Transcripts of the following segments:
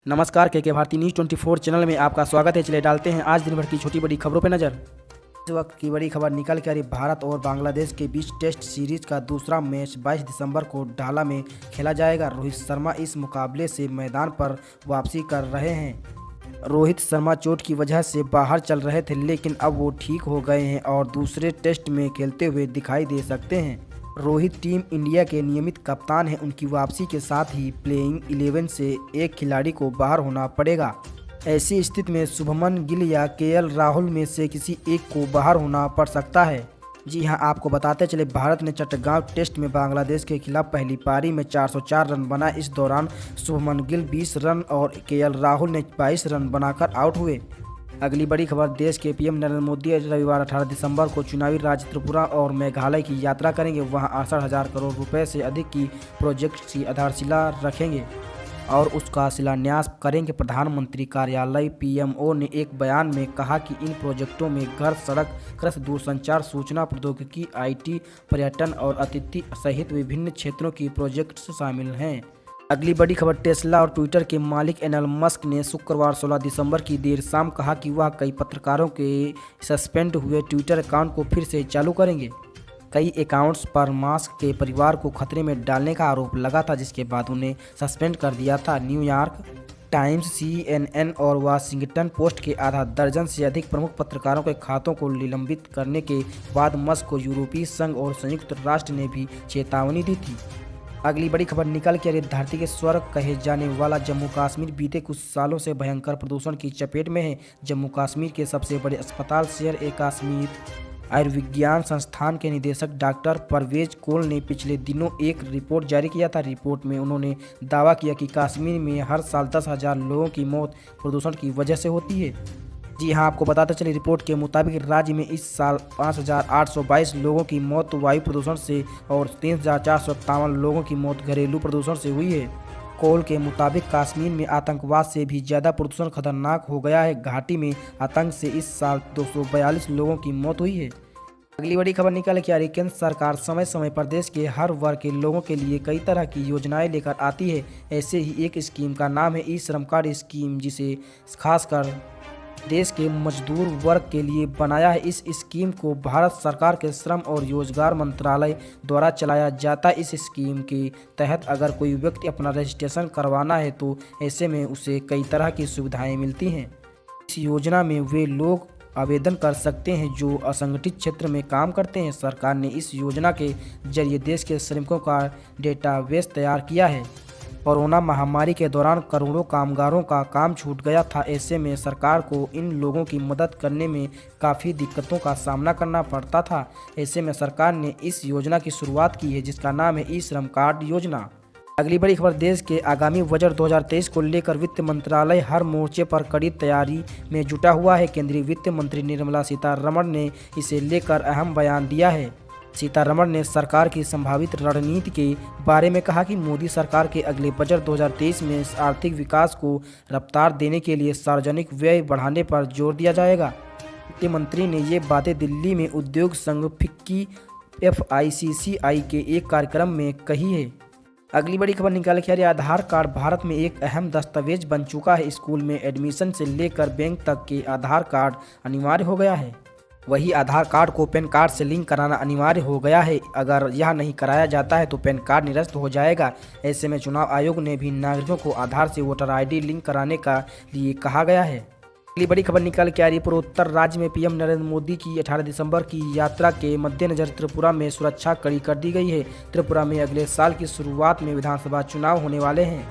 नमस्कार के Bharti news 24 channel में आपका स्वागत है। चले डालते हैं आज दिन भर की छोटी बड़ी खबरों पर नज़र। इस वक्त की बड़ी खबर निकल के आ रही, भारत और बांग्लादेश के बीच टेस्ट सीरीज का दूसरा मैच 22 दिसंबर को ढाला में खेला जाएगा। रोहित शर्मा इस मुकाबले से मैदान पर वापसी कर रहे हैं। रोहित शर्मा चोट की वजह से बाहर चल रहे थे, लेकिन अब वो ठीक हो गए हैं और दूसरे टेस्ट में खेलते हुए दिखाई दे सकते हैं। रोहित टीम इंडिया के नियमित कप्तान हैं। उनकी वापसी के साथ ही प्लेइंग 11 से एक खिलाड़ी को बाहर होना पड़ेगा। ऐसी स्थिति में शुभमन गिल या केएल राहुल में से किसी एक को बाहर होना पड़ सकता है। जी हां, आपको बताते चले, भारत ने चट्टगांव टेस्ट में बांग्लादेश के खिलाफ पहली पारी में 404 रन बनाए। इस दौरान शुभमन गिल 20 रन और केएल राहुल ने 22 रन बनाकर आउट हुए। अगली बड़ी खबर, देश के पीएम नरेंद्र मोदी रविवार 18 दिसंबर को चुनावी राज्य त्रिपुरा और मेघालय की यात्रा करेंगे। वहां 68,000 करोड़ रुपए से अधिक की प्रोजेक्ट की आधारशिला रखेंगे और उसका शिलान्यास करेंगे। प्रधानमंत्री कार्यालय पीएमओ ने एक बयान में कहा कि इन प्रोजेक्टों में घर, सड़क, कृषि, दूरसंचार, सूचना प्रौद्योगिकी, आईटी, पर्यटन और अतिथि सहित विभिन्न क्षेत्रों की प्रोजेक्ट्स शामिल हैं। अगली बड़ी खबर, टेस्ला और ट्विटर के मालिक एलन मस्क ने शुक्रवार 16 दिसंबर की देर शाम कहा कि वह कई पत्रकारों के सस्पेंड हुए ट्विटर अकाउंट को फिर से चालू करेंगे। कई अकाउंट्स पर मस्क के परिवार को खतरे में डालने का आरोप लगा था, जिसके बाद उन्हें सस्पेंड कर दिया था। न्यूयॉर्क टाइम्स, CNN और वाशिंगटन पोस्ट के आधा दर्जन से अधिक प्रमुख पत्रकारों के खातों को निलंबित करने के बाद मस्क को यूरोपीय संघ और संयुक्त राष्ट्र ने भी चेतावनी दी थी। अगली बड़ी खबर निकल के, धरती के स्वर्ग कहे जाने वाला जम्मू कश्मीर बीते कुछ सालों से भयंकर प्रदूषण की चपेट में है। जम्मू कश्मीर के सबसे बड़े अस्पताल शेर-ए-कश्मीर आयुर्विज्ञान संस्थान के निदेशक डॉक्टर परवेज कोल ने पिछले दिनों एक रिपोर्ट जारी किया था। रिपोर्ट में उन्होंने दावा किया कि कश्मीर में हर साल 10,000 लोगों की मौत प्रदूषण की वजह से होती है। जी हां, आपको बताते चले, रिपोर्ट के मुताबिक राज्य में इस साल 5,822 लोगों की मौत वायु प्रदूषण से और 3,457 लोगों की मौत घरेलू प्रदूषण से हुई है। कोल के मुताबिक कश्मीर में आतंकवाद से भी ज़्यादा प्रदूषण खतरनाक हो गया है। घाटी में आतंक से इस साल 242 लोगों की मौत हुई है। अगली बड़ी खबर निकल के आ रही, केंद्र सरकार समय समय पर देश के हर वर्ग के लोगों के लिए कई तरह की योजनाएं लेकर आती है। ऐसे ही एक स्कीम का नाम है ई श्रम कार्ड स्कीम, जिसे खासकर देश के मजदूर वर्ग के लिए बनाया है। इस स्कीम को भारत सरकार के श्रम और रोजगार मंत्रालय द्वारा चलाया जाता है। इस स्कीम के तहत अगर कोई व्यक्ति अपना रजिस्ट्रेशन करवाना है तो ऐसे में उसे कई तरह की सुविधाएं मिलती हैं। इस योजना में वे लोग आवेदन कर सकते हैं जो असंगठित क्षेत्र में काम करते हैं। सरकार ने इस योजना के जरिए देश के श्रमिकों का डेटाबेस तैयार किया है। कोरोना महामारी के दौरान करोड़ों कामगारों का काम छूट गया था। ऐसे में सरकार को इन लोगों की मदद करने में काफ़ी दिक्कतों का सामना करना पड़ता था। ऐसे में सरकार ने इस योजना की शुरुआत की है, जिसका नाम है ई श्रम कार्ड योजना। अगली बड़ी खबर, देश के आगामी बजट 2023 को लेकर वित्त मंत्रालय हर मोर्चे पर कड़ी तैयारी में जुटा हुआ है। केंद्रीय वित्त मंत्री निर्मला सीतारमण ने इसे लेकर अहम बयान दिया है। सीतारमण ने सरकार की संभावित रणनीति के बारे में कहा कि मोदी सरकार के अगले बजट 2023 में आर्थिक विकास को रफ्तार देने के लिए सार्वजनिक व्यय बढ़ाने पर जोर दिया जाएगा। वित्त मंत्री ने ये बातें दिल्ली में उद्योग संघ फिक्की FICCI के एक कार्यक्रम में कही है। अगली बड़ी खबर निकाल के आ रही, आधार कार्ड भारत में एक अहम दस्तावेज बन चुका है। स्कूल में एडमिशन से लेकर बैंक तक के आधार कार्ड अनिवार्य हो गया है। वही आधार कार्ड को पैन कार्ड से लिंक कराना अनिवार्य हो गया है। अगर यह नहीं कराया जाता है तो पैन कार्ड निरस्त हो जाएगा। ऐसे में चुनाव आयोग ने भी नागरिकों को आधार से वोटर ID लिंक कराने का लिए कहा गया है। अगली बड़ी खबर निकल के आ रही, पूर्वोत्तर राज्य में पीएम नरेंद्र मोदी की 18 दिसंबर की यात्रा के मद्देनजर त्रिपुरा में सुरक्षा कड़ी कर दी गई है। त्रिपुरा में अगले साल की शुरुआत में विधानसभा चुनाव होने वाले हैं।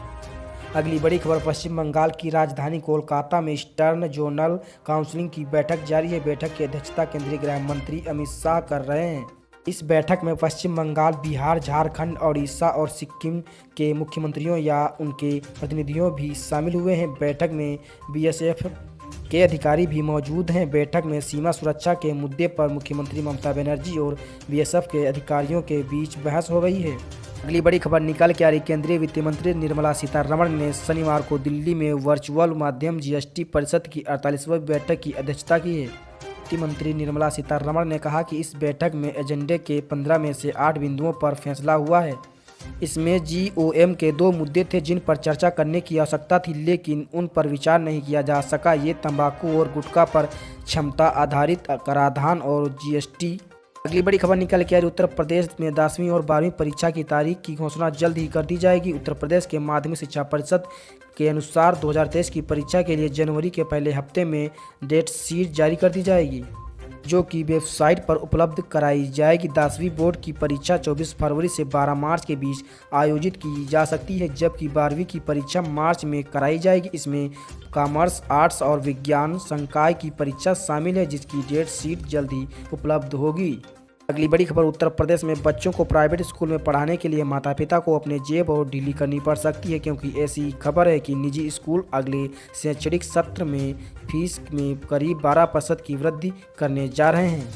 अगली बड़ी खबर, पश्चिम बंगाल की राजधानी कोलकाता में ईस्टर्न जोनल काउंसिल की बैठक जारी है। बैठक की अध्यक्षता केंद्रीय गृह मंत्री अमित शाह कर रहे हैं। इस बैठक में पश्चिम बंगाल, बिहार, झारखंड, उड़ीसा और सिक्किम के मुख्यमंत्रियों या उनके प्रतिनिधियों भी शामिल हुए हैं। बैठक में BSF के अधिकारी भी मौजूद हैं। बैठक में सीमा सुरक्षा के मुद्दे पर मुख्यमंत्री ममता बनर्जी और BSF के अधिकारियों के बीच बहस हो गई है। अगली बड़ी खबर निकल के आ रही, केंद्रीय वित्त मंत्री निर्मला सीतारमण ने शनिवार को दिल्ली में वर्चुअल माध्यम GST परिषद की 48वीं बैठक की अध्यक्षता की है। वित्त मंत्री निर्मला सीतारमण ने कहा कि इस बैठक में एजेंडे के 15 में से 8 बिंदुओं पर फैसला हुआ है। इसमें जीओएम के 2 मुद्दे थे जिन पर चर्चा करने की आवश्यकता थी, लेकिन उन पर विचार नहीं किया जा सका। ये तंबाकू और गुटखा पर क्षमता आधारित कराधान और जीएसटी। अगली बड़ी खबर निकल के आ रही, उत्तर प्रदेश में 10वीं और 12वीं परीक्षा की तारीख की घोषणा जल्द ही कर दी जाएगी। उत्तर प्रदेश के माध्यमिक शिक्षा परिषद के अनुसार 2023 की परीक्षा के लिए जनवरी के पहले हफ्ते में डेट शीट जारी कर दी जाएगी, जो कि वेबसाइट पर उपलब्ध कराई जाएगी। 10वीं बोर्ड की परीक्षा 24 फरवरी से 12 मार्च के बीच आयोजित की जा सकती है, जबकि 12वीं की परीक्षा मार्च में कराई जाएगी। इसमें कॉमर्स, आर्ट्स और विज्ञान संकाय की परीक्षा शामिल है, जिसकी डेट शीट जल्द ही उपलब्ध होगी। अगली बड़ी खबर, उत्तर प्रदेश में बच्चों को प्राइवेट स्कूल में पढ़ाने के लिए माता पिता को अपने जेब और ढीली करनी पड़ सकती है, क्योंकि ऐसी खबर है कि निजी स्कूल अगले शैक्षणिक सत्र में फीस में करीब 12% की वृद्धि करने जा रहे हैं।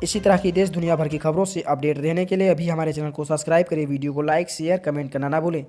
इसी तरह की देश दुनिया भर की खबरों से अपडेट रहने के लिए अभी हमारे चैनल को सब्सक्राइब करें, वीडियो को लाइक शेयर कमेंट करना ना भूलें।